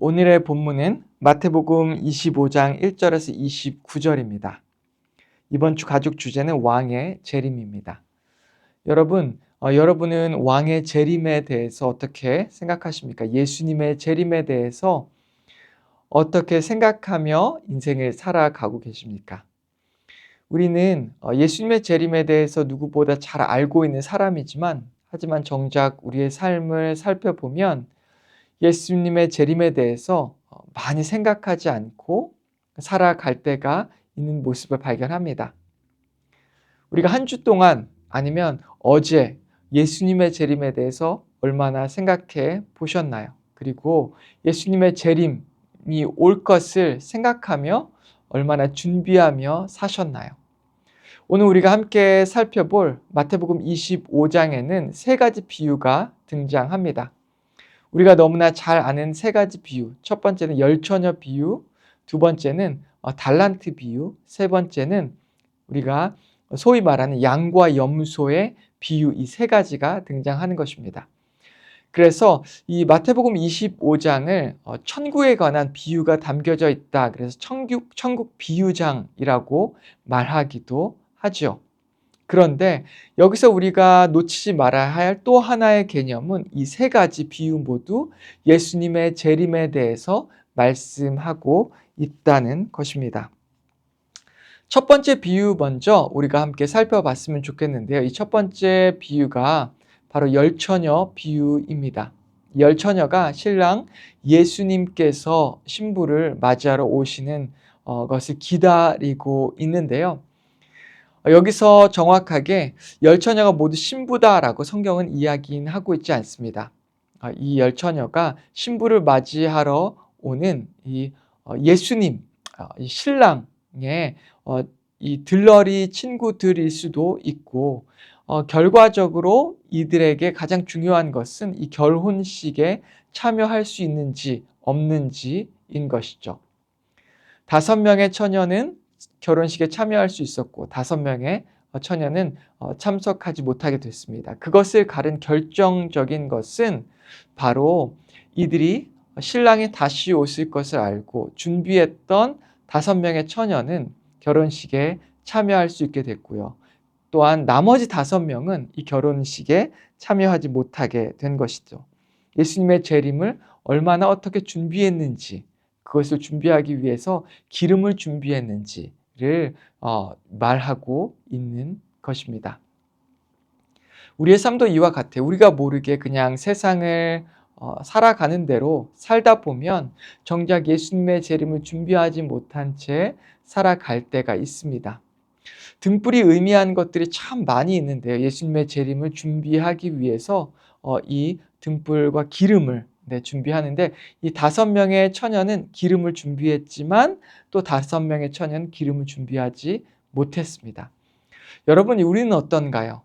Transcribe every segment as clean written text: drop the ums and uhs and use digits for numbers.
오늘의 본문은 마태복음 25장 1절에서 29절입니다. 이번 주 가족 주제는 왕의 재림입니다. 여러분은 왕의 재림에 대해서 어떻게 생각하십니까? 예수님의 재림에 대해서 어떻게 생각하며 인생을 살아가고 계십니까? 우리는 예수님의 재림에 대해서 누구보다 잘 알고 있는 하지만 정작 우리의 삶을 살펴보면 예수님의 재림에 대해서 많이 생각하지 않고 살아갈 때가 있는 모습을 발견합니다. 우리가 한 주 동안 아니면 어제 예수님의 재림에 대해서 얼마나 생각해 보셨나요? 그리고 예수님의 재림이 올 것을 생각하며 얼마나 준비하며 사셨나요? 오늘 우리가 함께 살펴볼 마태복음 25장에는 세 가지 비유가 등장합니다. 우리가 너무나 잘 아는 세 가지 비유. 첫 번째는 열처녀 비유, 두 번째는 달란트 비유, 세 번째는 우리가 소위 말하는 양과 염소의 비유, 이 세 가지가 등장하는 것입니다. 그래서 이 마태복음 25장을 천국에 관한 비유가 담겨져 있다. 그래서 천국 비유장이라고 말하기도 하죠. 그런데 여기서 우리가 놓치지 말아야 할 또 하나의 개념은 이 세 가지 비유 모두 예수님의 재림에 대해서 말씀하고 있다는 것입니다. 첫 번째 비유 먼저 우리가 함께 살펴봤으면 좋겠는데요. 이 첫 번째 비유가 바로 열처녀 비유입니다. 열처녀가 신랑 예수님께서 신부를 맞이하러 오시는 것을 기다리고 있는데요. 여기서 정확하게 열처녀가 모두 신부다라고 성경은 이야기는 하고 있지 않습니다. 이 열처녀가 신부를 맞이하러 오는 이 예수님, 이 신랑의 이 들러리 친구들일 수도 있고, 결과적으로 이들에게 가장 중요한 것은 이 결혼식에 참여할 수 있는지 없는지인 것이죠. 5명의 처녀는 결혼식에 참여할 수 있었고 5명의 처녀는 참석하지 못하게 됐습니다. 그것을 가른 결정적인 것은 바로 이들이 신랑이 다시 오실 것을 알고 준비했던 5명의 처녀는 결혼식에 참여할 수 있게 됐고요. 또한 나머지 5명은 이 결혼식에 참여하지 못하게 된 것이죠. 예수님의 재림을 얼마나 어떻게 준비했는지, 그것을 준비하기 위해서 기름을 준비했는지를 말하고 있는 것입니다. 우리의 삶도 이와 같아요. 우리가 모르게 그냥 세상을 살아가는 대로 살다 보면 정작 예수님의 재림을 준비하지 못한 채 살아갈 때가 있습니다. 등불이 의미하는 것들이 참 많이 있는데요. 예수님의 재림을 준비하기 위해서 이 등불과 기름을 준비하는데, 이 5명의 처녀는 기름을 준비했지만 또 5명의 처녀는 기름을 준비하지 못했습니다. 여러분, 우리는 어떤가요?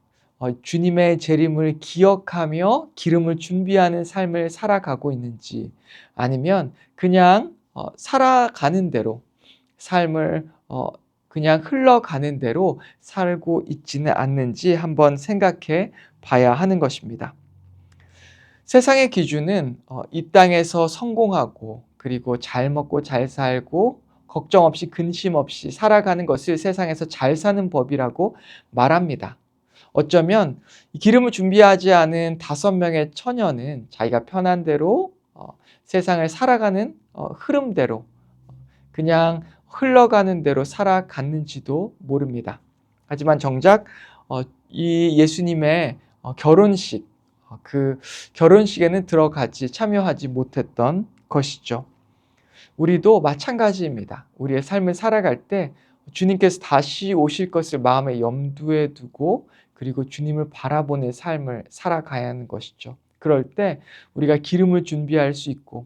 주님의 재림을 기억하며 기름을 준비하는 삶을 살아가고 있는지, 아니면 그냥 살아가는 대로 삶을 그냥 흘러가는 대로 살고 있지는 않는지 한번 생각해 봐야 하는 것입니다. 세상의 기준은 이 땅에서 성공하고 그리고 잘 먹고 잘 살고 걱정 없이 근심 없이 살아가는 것을 세상에서 잘 사는 법이라고 말합니다. 어쩌면 기름을 준비하지 않은 5명의 처녀는 자기가 편한 대로 세상을 살아가는 흐름대로 그냥 흘러가는 대로 살아갔는지도 모릅니다. 하지만 정작 이 예수님의 결혼식, 그 결혼식에는 참여하지 못했던 것이죠. 우리도 마찬가지입니다. 우리의 삶을 살아갈 때 주님께서 다시 오실 것을 마음에 염두에 두고 그리고 주님을 바라보는 삶을 살아가야 하는 것이죠. 그럴 때 우리가 기름을 준비할 수 있고,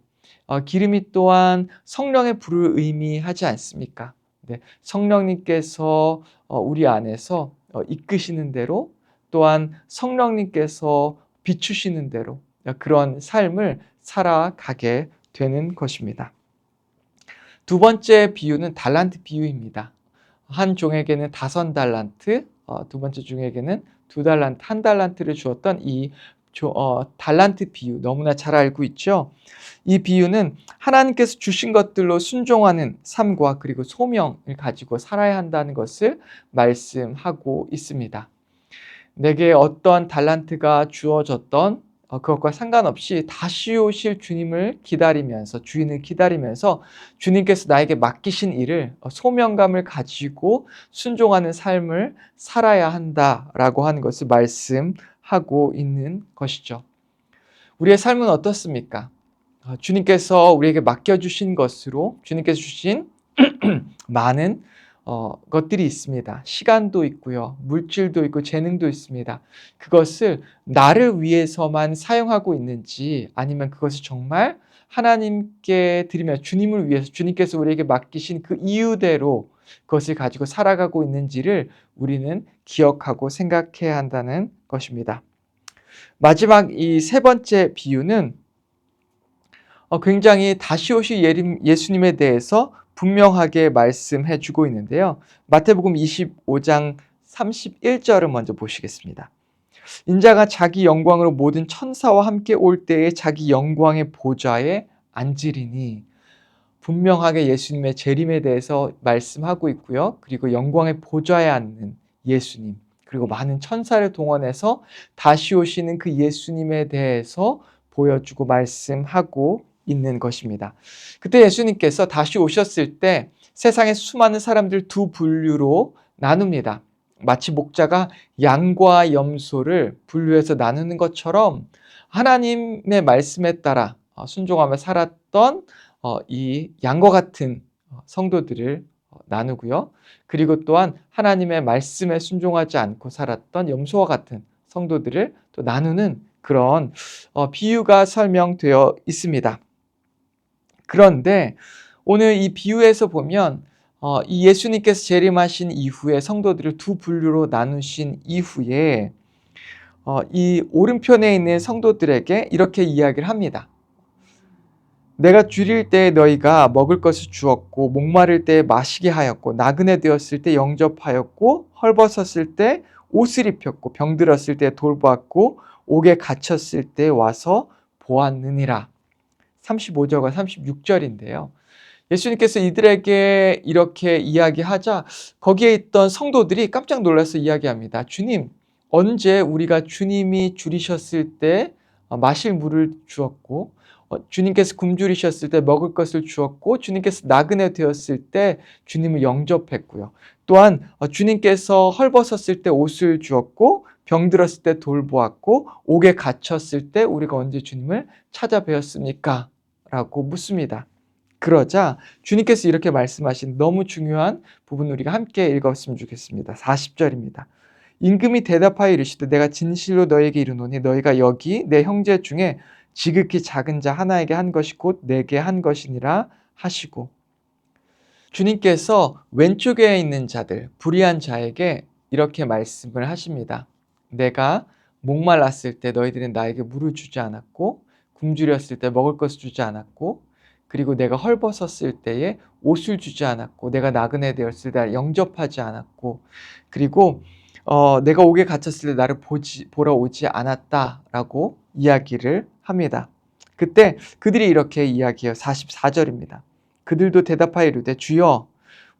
기름이 또한 성령의 불을 의미하지 않습니까? 네, 성령님께서 우리 안에서 이끄시는 대로, 또한 성령님께서 비추시는 대로 그런 삶을 살아가게 되는 것입니다. 두 번째 비유는 달란트 비유입니다. 한 종에게는 5달란트, 두 번째 종에게는 2달란트, 1달란트를 주었던 이 달란트 비유 너무나 잘 알고 있죠. 이 비유는 하나님께서 주신 것들로 순종하는 삶과 그리고 소명을 가지고 살아야 한다는 것을 말씀하고 있습니다. 내게 어떠한 달란트가 주어졌던 그것과 상관없이 다시 오실 주님을 기다리면서 주인을 기다리면서 주님께서 나에게 맡기신 일을 소명감을 가지고 순종하는 삶을 살아야 한다라고 하는 것을 말씀하고 있는 것이죠. 우리의 삶은 어떻습니까? 주님께서 우리에게 맡겨주신 것으로 주님께서 주신 많은 것들이 있습니다. 시간도 있고요. 물질도 있고 재능도 있습니다. 그것을 나를 위해서만 사용하고 있는지 아니면 그것을 정말 하나님께 드리며 주님을 위해서 주님께서 우리에게 맡기신 그 이유대로 그것을 가지고 살아가고 있는지를 우리는 기억하고 생각해야 한다는 것입니다. 마지막 이 세 번째 비유는 굉장히 다시 오실 예수님에 대해서 분명하게 말씀해 주고 있는데요. 마태복음 25장 31절을 먼저 보시겠습니다. 인자가 자기 영광으로 모든 천사와 함께 올 때에 자기 영광의 보좌에 앉으리니, 분명하게 예수님의 재림에 대해서 말씀하고 있고요. 그리고 영광의 보좌에 앉는 예수님, 그리고 많은 천사를 동원해서 다시 오시는 그 예수님에 대해서 보여주고 말씀하고 있는 것입니다. 그때 예수님께서 다시 오셨을 때 세상의 수많은 사람들 두 분류로 나눕니다. 마치 목자가 양과 염소를 분류해서 나누는 것처럼 하나님의 말씀에 따라 순종하며 살았던 이 양과 같은 성도들을 나누고요. 그리고 또한 하나님의 말씀에 순종하지 않고 살았던 염소와 같은 성도들을 또 나누는 그런 비유가 설명되어 있습니다. 그런데 오늘 이 비유에서 보면 이 예수님께서 재림하신 이후에 성도들을 두 분류로 나누신 이후에 이 오른편에 있는 성도들에게 이렇게 이야기를 합니다. 내가 줄일 때 너희가 먹을 것을 주었고 목마를 때 마시게 하였고 나그네 되었을 때 영접하였고 헐벗었을 때 옷을 입혔고 병들었을 때 돌보았고 옥에 갇혔을 때 와서 보았느니라. 35절과 36절인데요. 예수님께서 이들에게 이렇게 이야기하자 거기에 있던 성도들이 깜짝 놀라서 이야기합니다. 주님, 언제 우리가 주님이 줄이셨을 때 마실 물을 주었고 주님께서 굶주리셨을 때 먹을 것을 주었고 주님께서 나그네 되었을 때 주님을 영접했고요. 또한 주님께서 헐벗었을 때 옷을 주었고 병들었을 때 돌보았고 옥에 갇혔을 때 우리가 언제 주님을 찾아뵈었습니까? 라고 묻습니다. 그러자 주님께서 이렇게 말씀하신 너무 중요한 부분 우리가 함께 읽었으면 좋겠습니다. 40절입니다. 임금이 대답하여 이르시되 내가 진실로 너에게 이르노니 너희가 여기 내 형제 중에 지극히 작은 자 하나에게 한 것이 곧 내게 한 것이니라 하시고, 주님께서 왼쪽에 있는 자들, 불의한 자에게 이렇게 말씀을 하십니다. 내가 목말랐을 때 너희들은 나에게 물을 주지 않았고 굶주렸을 때 먹을 것을 주지 않았고 그리고 내가 헐벗었을 때에 옷을 주지 않았고 내가 나그네 되었을 때 영접하지 않았고 그리고 내가 옥에 갇혔을 때 나를 보러 오지 않았다라고 이야기를 합니다. 그때 그들이 이렇게 이야기해요. 44절입니다. 그들도 대답하여 이르되 주여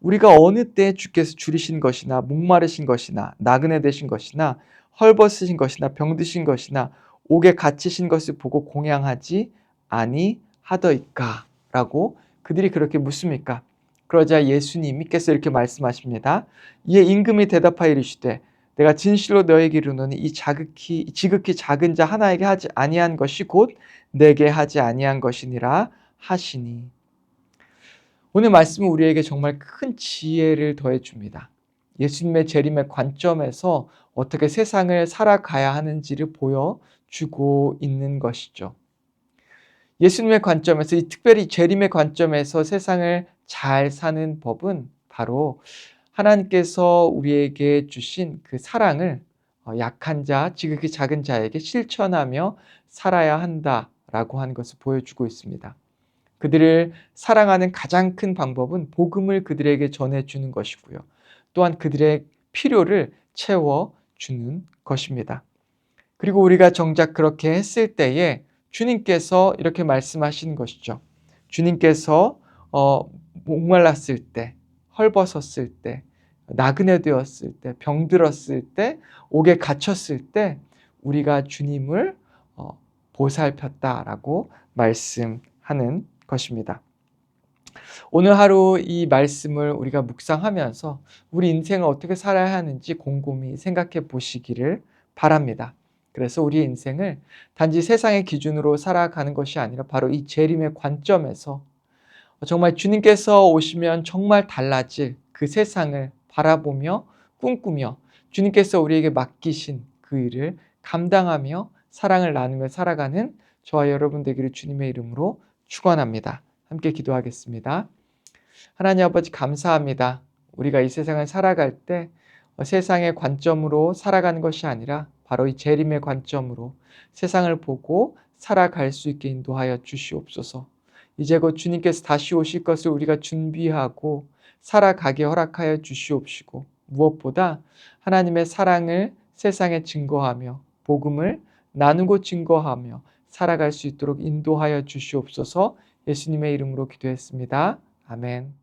우리가 어느 때 주께서 줄이신 것이나 목마르신 것이나 나그네 되신 것이나 헐벗으신 것이나 병드신 것이나 옥에 갇히신 것을 보고 공양하지 아니하더이까? 라고 그들이 그렇게 묻습니까? 그러자 예수님께서 이렇게 말씀하십니다. 이에 임금이 대답하여 이르시되 내가 진실로 너에게 이르노니 이 지극히 작은 자 하나에게 하지 아니한 것이 곧 내게 하지 아니한 것이니라 하시니. 오늘 말씀은 우리에게 정말 큰 지혜를 더해 줍니다. 예수님의 재림의 관점에서 어떻게 세상을 살아가야 하는지를 보여주고 있는 것이죠. 예수님의 관점에서, 특별히 재림의 관점에서 세상을 잘 사는 법은 바로 하나님께서 우리에게 주신 그 사랑을 약한 자, 지극히 작은 자에게 실천하며 살아야 한다라고 하는 것을 보여주고 있습니다. 그들을 사랑하는 가장 큰 방법은 복음을 그들에게 전해주는 것이고요. 또한 그들의 필요를 채워주는 것입니다. 그리고 우리가 정작 그렇게 했을 때에 주님께서 이렇게 말씀하시는 것이죠. 주님께서 목말랐을 때, 헐벗었을 때, 나그네 되었을 때, 병들었을 때, 옥에 갇혔을 때 우리가 주님을 보살폈다라고 말씀하는 것입니다. 오늘 하루 이 말씀을 우리가 묵상하면서 우리 인생을 어떻게 살아야 하는지 곰곰이 생각해 보시기를 바랍니다. 그래서 우리 인생을 단지 세상의 기준으로 살아가는 것이 아니라 바로 이 재림의 관점에서 정말 주님께서 오시면 정말 달라질 그 세상을 바라보며 꿈꾸며 주님께서 우리에게 맡기신 그 일을 감당하며 사랑을 나누며 살아가는 저와 여러분 되기를 주님의 이름으로 축원합니다. 함께 기도하겠습니다. 하나님 아버지 감사합니다. 우리가 이 세상을 살아갈 때 세상의 관점으로 살아가는 것이 아니라 바로 이 재림의 관점으로 세상을 보고 살아갈 수 있게 인도하여 주시옵소서. 이제 곧 주님께서 다시 오실 것을 우리가 준비하고 살아가게 허락하여 주시옵시고 무엇보다 하나님의 사랑을 세상에 증거하며 복음을 나누고 증거하며 살아갈 수 있도록 인도하여 주시옵소서. 예수님의 이름으로 기도했습니다. 아멘.